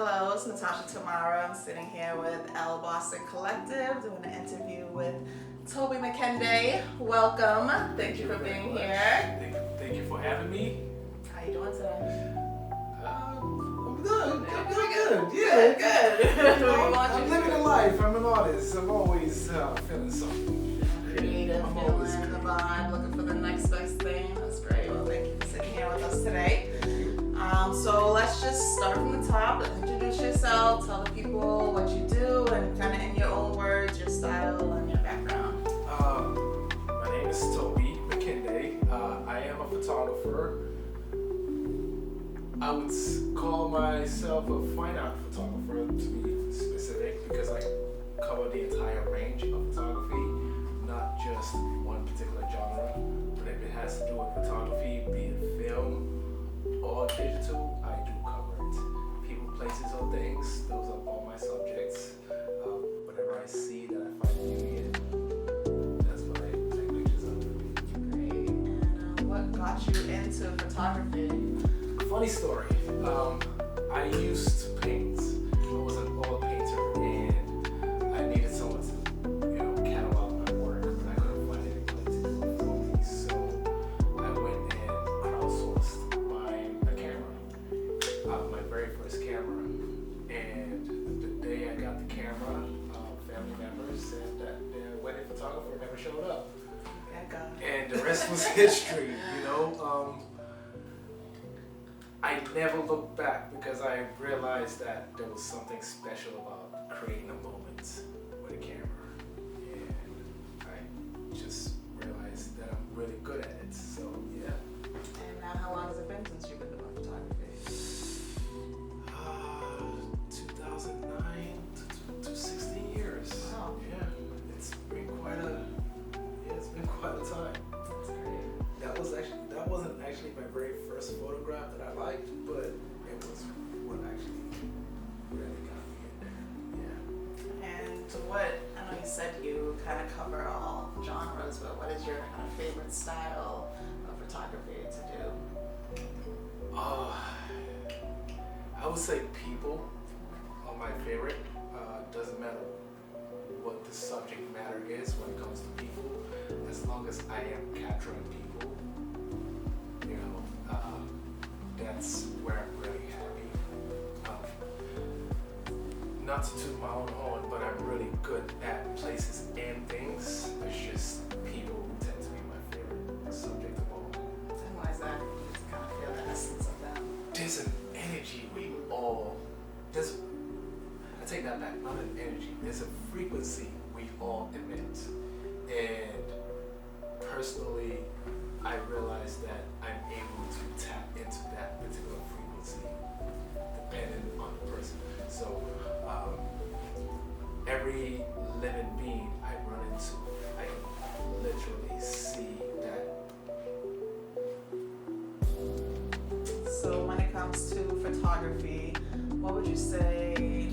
Hello, it's Natarsha Tamara. I'm sitting here with L Boston Collective doing an interview with Toby Makinde. Welcome. Thank you for being here. Thank you for having me. How you doing today? I'm good. I'm doing good. Good. I'm living a life. I'm an artist. I'm always feeling something. Creative, feeling the vibe, looking for the next best thing. That's great. Well, thank you for sitting here with us today. So let's just start from the top. Introduce yourself. Tell the people what you do and kind of in your own words, your style and your background. My name is Toby Makinde. I am a photographer. I would call myself a fine art photographer, to be specific, because I cover the entire range of photography, not just one particular genre. But if it has to do with photography, be it film or digital, I do cover it. People, places, or things, those are all my subjects. Whatever I see that I find beauty in, that's what I take pictures of. Great. And what got you into photography? Funny story. I used to paint. I was an oil painter, and I needed someone to, catalog my work, but I couldn't find anybody to do it for me. So I went and crowdsourced a camera, my very first camera. And the day I got the camera, family members said that their wedding photographer never showed up. And the rest was history, I never looked back because I realized that there was something special about creating a moment with a camera. And I just realized that I'm really good at it. So, yeah. And now how long has it been since you've been doing photography? 2009 to 16 years. Wow. Yeah. It's been quite a time. That's great. That wasn't actually my very first photograph that I liked, but it was what actually really got me in there. Yeah. And I know you said you kind of cover all genres, but what is your kind of favorite style of photography to do? I would say people are my favorite. Doesn't matter what the subject matter is when it comes to people, as long as I am capturing people. That's where I'm really happy. Not to toot my own horn, but I'm really good at places and things. It's just people who tend to be my favorite subject of all. And why is that? You just kind of feel the essence of them. There's an energy I take that back, not an energy. There's a frequency we all emit. And personally, I realized that I'm able to tap into that particular frequency depending on the person. So every living being I run into, I can literally see that. So when it comes to photography, what would you say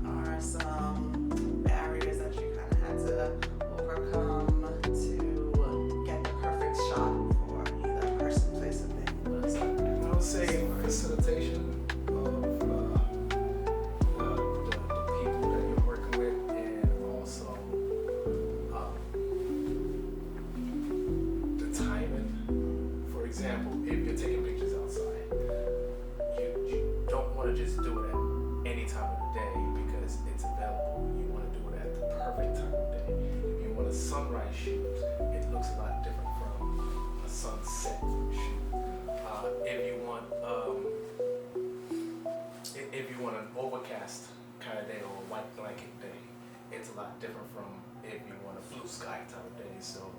are some barriers that you kind of had to overcome to get the perfect shot for either person, place, or thing? What is that? I would say facilitation of the people that you're working with, and also the timing. For example, if you're taking pictures outside, you don't want to just do it at any time of the day because it's available. You want to do it at the perfect time of the day. If you want a sunrise shoot, it looks a lot different from a sunset shoot. If you want an overcast kind of day or a white blanket day, it's a lot different from if you want a blue sky type of day. So,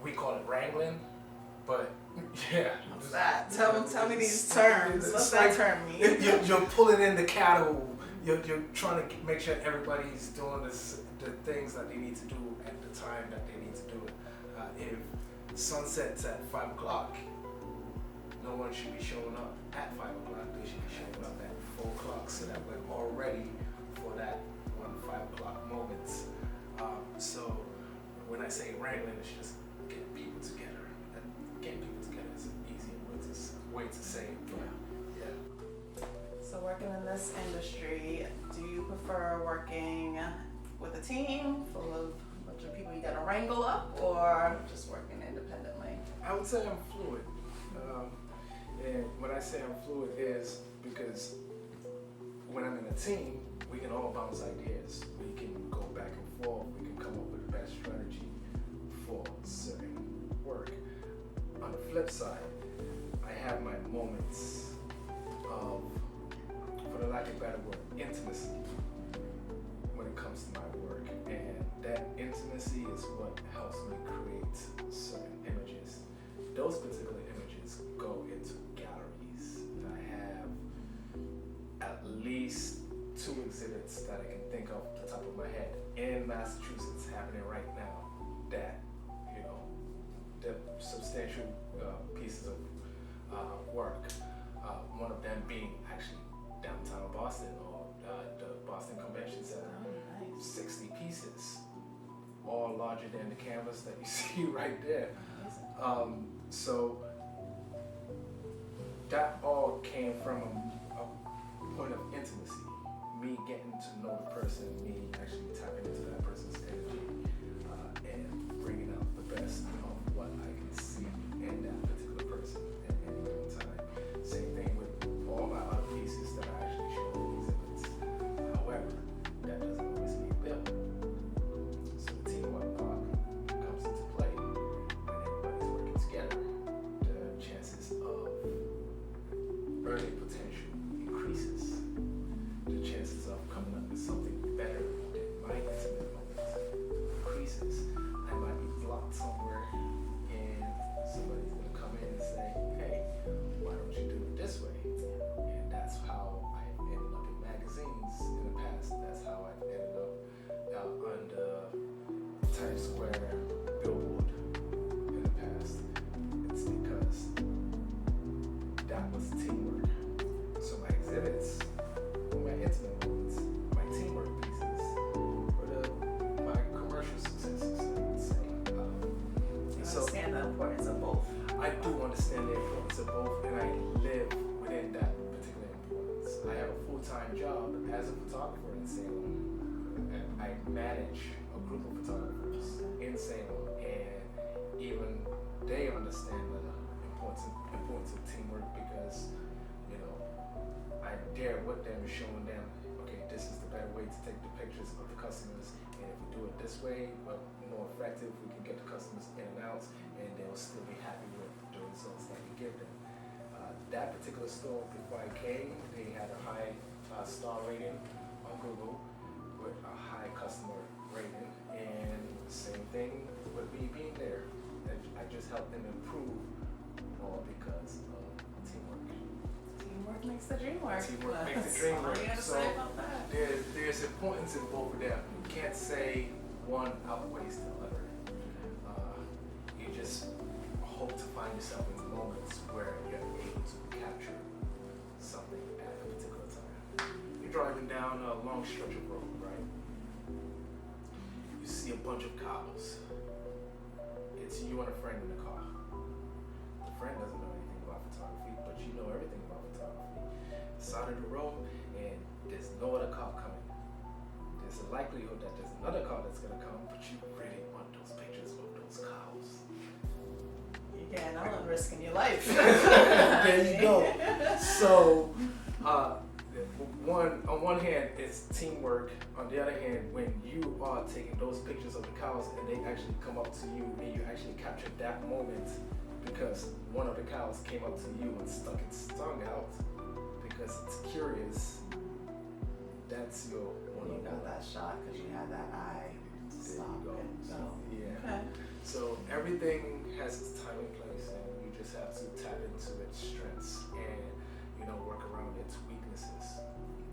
we call it wrangling, but yeah. What's that? Tell me these terms. What's that term mean? You're pulling in the cattle. You're trying to make sure everybody's doing the things that they need to do at the time that they need to do it. If sunset's at 5 o'clock, no one should be showing up at 5 o'clock. They should be showing up at 4 o'clock so that we're all ready for that 5 o'clock moment. So when I say wrangling, it's just getting people together. Getting people together is an easy way to say it. But yeah. So working in this industry, do you prefer working with a team full of a bunch of people you gotta wrangle up, or just working independently? I would say I'm fluid. And when I say I'm fluid is because when I'm in a team, we can all bounce ideas. We can go back and forth. We can come up with the best strategy for certain work. On the flip side, I have my moments of, for the lack of a better word, intimacy when it comes to my work. And that intimacy is what helps me create certain images. Those particular images go into galleries. I have at least 2 exhibits that I can think of off the top of my head in Massachusetts happening right now that, you know, the substantial pieces of work. One of them being actually downtown Boston or the Boston Convention Center. Oh, nice. 60 pieces, all larger than the canvas that you see right there. So that all came from a point of intimacy, me getting to know the person, me actually tapping into that person's energy, and bringing out the best of what I can see in that particular person at any given time. Same thing with all my other pieces that I actually show in exhibits. However, that doesn't always mean built. So the teamwork part comes into play when everybody's working together. The chances of earning potential increases. The chances of coming up with something better than my intimate moment increases. I might be blocked somewhere and somebody's gonna come in and say, hey, why don't you do it this way? And that's how I've ended up in magazines in the past. That's how I've ended up on the Times Square billboard in the past. It's because that was teamwork. So my exhibits were my intimate moments, my teamwork pieces were my commercial successes, I would say. You understand the importance of both. I do understand the importance of both, and I live within that particular importance. I have a full-time job as a photographer in Salem, and I manage a group of photographers in Salem, and even they understand the importance of teamwork because, you know, I'm there with them, showing them, okay, this is the better way to take the pictures of the customers, and if we do it this way, well, more effective, we can get the customers in and out, and they'll still be happy with the results that we give them. That particular store, before I came, they had a high star rating on Google with a high customer rating, and same thing with me being there. I just helped them improve, all because of teamwork. Teamwork makes the dream work. Teamwork makes the dream work. What do you have to So say about that? there's importance in both of them. You can't say one outweighs the other. You just hope to find yourself in moments where you're able to capture something at a particular time. You're driving down a long stretch of road, right? You see a bunch of cows. It's you and a friend in the car. The friend doesn't know anything about photography, but you know everything about photography. The side of the road, and there's no other car coming. There's a likelihood that there's another car that's gonna come, but you really want those pictures of those cows. You're getting out and risking your life. There you go. So, on one hand, it's teamwork. On the other hand, when you are taking those pictures of the cows and they actually come up to you and you actually capture that moment because one of the cows came up to you and stuck its tongue out because it's curious, that's your one You of got that shot because you had that eye to stop go. and go. Yeah. Okay. So everything has its time and place, and you just have to tap into its strengths and, you know, work around its weaknesses.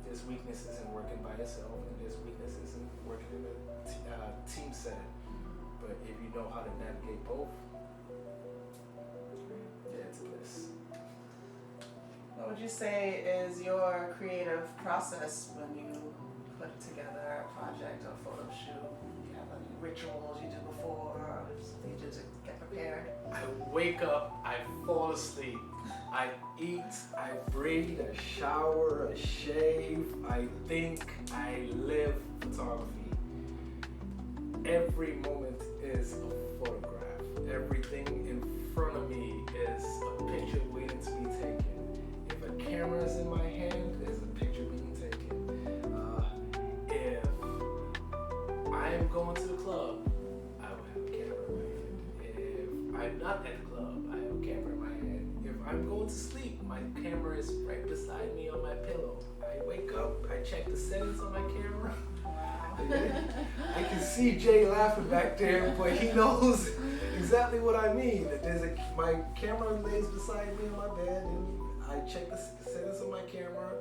There's weaknesses in working by yourself, and there's weaknesses in working in a team setting. But if you know how to navigate both, yeah, it's bliss. What would you say is your creative process when you put together a project or a photo shoot? Do you have any rituals you do before or something you do to get prepared? I wake up, I fall asleep, I eat, I breathe, I shower, I shave, I think, I live photography. Every moment is a photograph. Everything in front of me is a picture waiting to be taken. If a camera is in my hand, there's a picture being taken. If I'm going to the club, I will have a camera in my hand. If I'm not at the club, I have a camera in my hand. If I'm going to sleep, my camera is right beside me on my pillow. I wake up, I check the settings on my camera. I can see Jay laughing back there, but he knows exactly what I mean. My camera lays beside me on my bed, and I check the settings on my camera.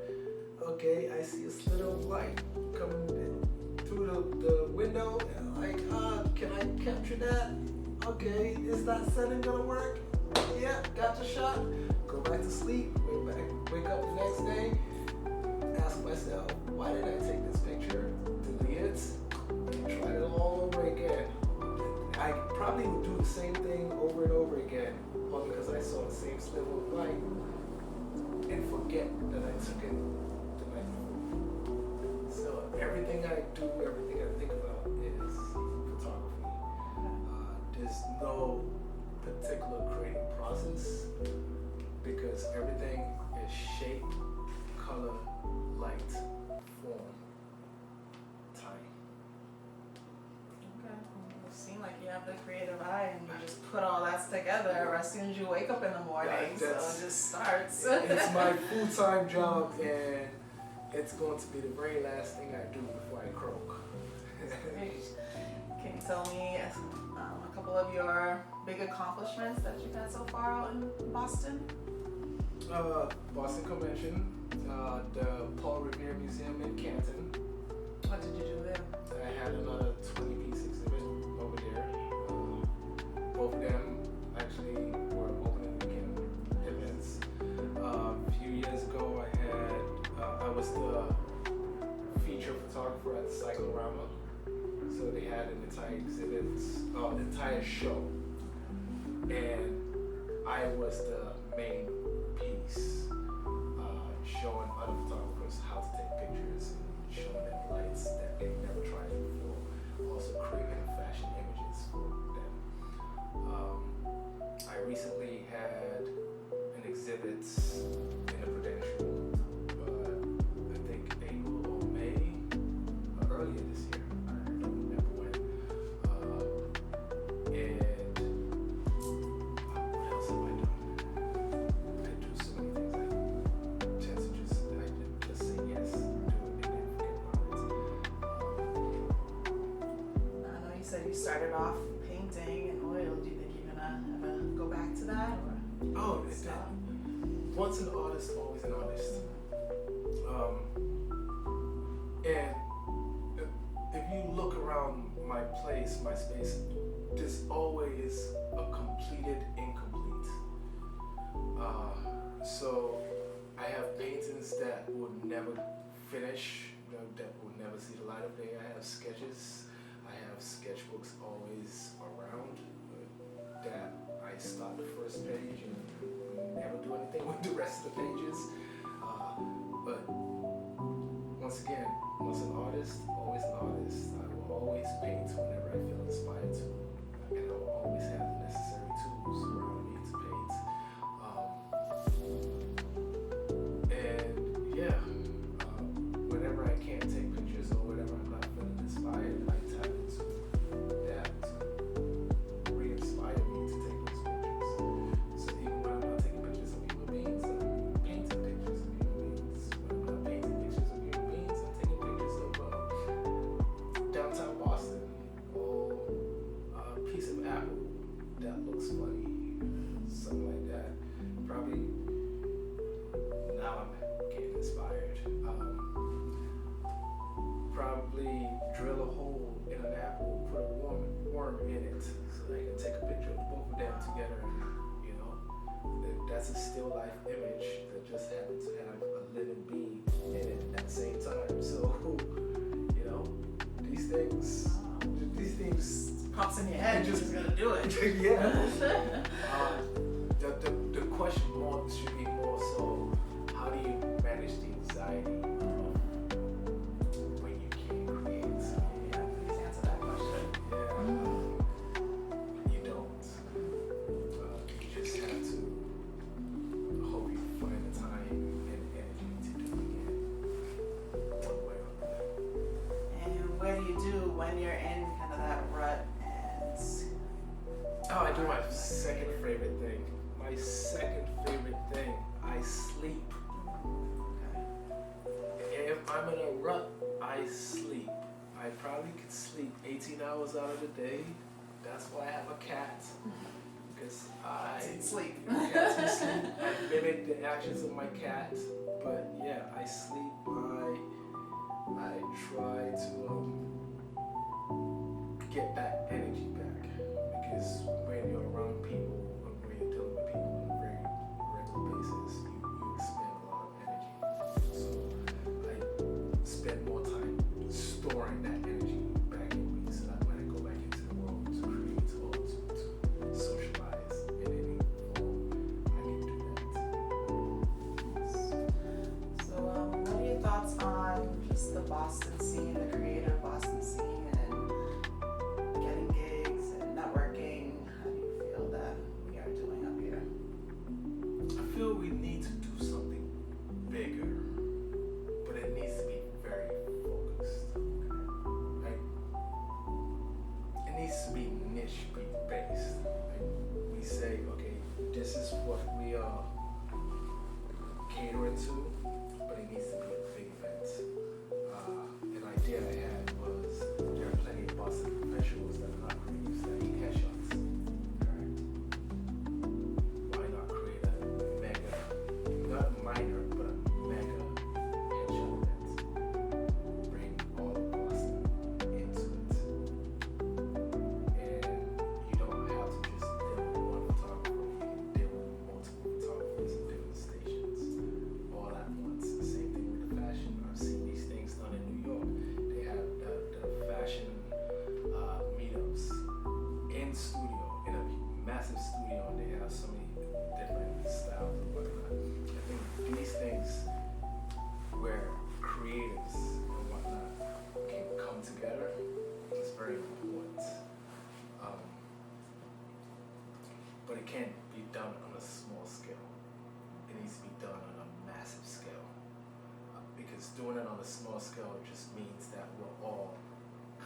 Okay, I see a slit of light coming through the window. And can I capture that? Okay, is that setting gonna work? Yeah, got the shot. Go back to sleep. Wake up the next day. Ask myself, why did I take this picture? Delete it, and try it all over again. I probably would do the same thing over and over again, all because I saw the same sliver of light and forget that I took it the night before. So everything I do, everything I think about is photography. There's no particular creative process because everything is shape, color, light, form, time. Okay. You seem like you have the creative eye and you just put all that together as soon as you wake up in the morning. So it just starts. It's my full-time job, and it's going to be the very last thing I do before I croak. Can you tell me a couple of your big accomplishments that you've had so far out in Boston? Boston Convention, the Paul Revere Museum in Canton. What did you do there? I had another 20-piece exhibit over there. Both of them actually were opening weekend events. A few years ago, I was the feature photographer at Cyclorama. So they had an entire exhibit, an entire show, and I was the main piece, showing other photographers how to take pictures and showing them lights that they've never tried before, also creating fashion images for them. I recently had an exhibit in the Prudential, I think April or May, earlier this year. I don't remember when. And what else have I done? I do so many things. I tend to just say yes, do it, and then forget about it. I know you said you started off painting and oil. Do you think you're gonna ever go back to that, or stop? Once an artist, always an artist. And if you look around my place, my space, there's always a completed incomplete. So I have paintings that will never finish, that will never see the light of day. I have sketches. I have sketchbooks always around that I start the first page and never do anything with the rest of the pages. But once again, once an artist, always an artist. I will always paint whenever I feel inspired to, and I will always have the necessary tools around me to paint. And yeah, whenever I can't take pictures or whenever I'm not feeling inspired, I tap into that to re-inspire me to take those pictures. So even when I'm not taking pictures of human beings, I'm painting pictures of human beings. When I'm not painting pictures of human beings, I'm taking pictures of downtown Boston, or a piece of apple that looks funny, something like that. Probably now I'm getting inspired. Probably drill a hole in an apple, put a worm in it, so that I can take a picture of both of them together. That's a still life image that just happens to have a living being in it at the same time. So, these things Pops in your head, you're just gonna do it. yeah. The question more should be do my second favorite thing. My second favorite thing, I sleep. If I'm in a rut, I sleep. I probably could sleep 18 hours out of the day. That's why I have a cat. Because I sleep. Cats can sleep. I mimic the actions of my cat. But yeah, I sleep. I try to get that energy back. Because when you're around people, when you're dealing with people on a very regular basis, you expend a lot of energy. So I spend more time storing that energy back in me so that when I go back into the world to create or to socialize in any form, I can do that. So, what are your thoughts on just the Boston scene, the creative Boston scene, and getting gigs and networking? How do you feel that we are doing up here? I feel we need to do something bigger, but it needs to be very focused. Like, it needs to be niche based. Like, we say, okay, this is what we are catering to, but it needs to be a big event. An idea I had was there are plenty of Boston professionals that are not creatives that eat headshots. Why not create a mega, not minor, but a mega headshot event? Bring all of Boston into it. And you don't have to just deal with one photographer, you can deal with multiple photographers at different stations all at once. The same thing with the fashion. I've seen these things done in New York. They have the fashion meetups in studio, in a massive studio, and they have so many different styles and whatnot. I think these things where creatives and whatnot can come together is very important. But it can't be done on a small scale. It needs to be done on a massive scale. Because doing it on a small scale just means that we're all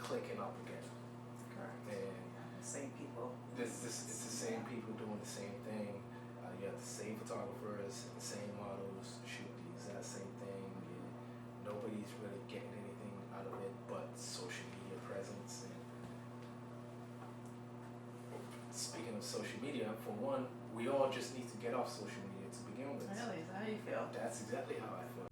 clicking up again. Correct. And Same people. it's the same people doing the same thing. You have the same photographers and the same models shoot the exact same thing. And nobody's really getting anything out of it but social media presence. And speaking of social media, for one, we all just need to get off social media to begin with. Really? Is that how you feel? That's exactly how I feel.